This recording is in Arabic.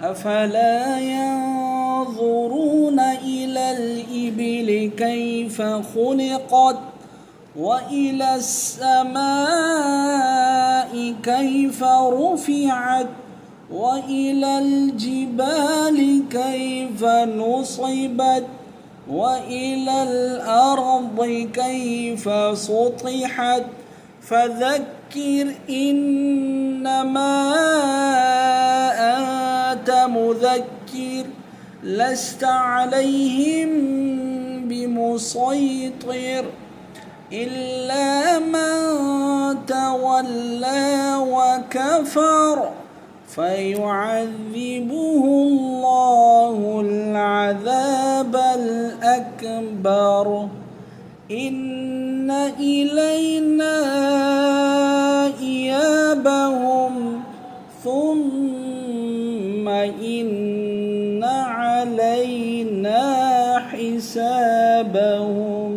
أفلا ينظرون إلى الإبل كيف خلقت وإلى السماء كيف رفعت وإلى الجبال كيف نصبت وإلى الأرض كيف سطحت فذكر إنما أنت مذكر لست عليهم بمسيطر إلا من تولى وكفر فيعذبه الله العذاب الأكبر إن إلينا إيابهم ثم إن علينا حسابهم.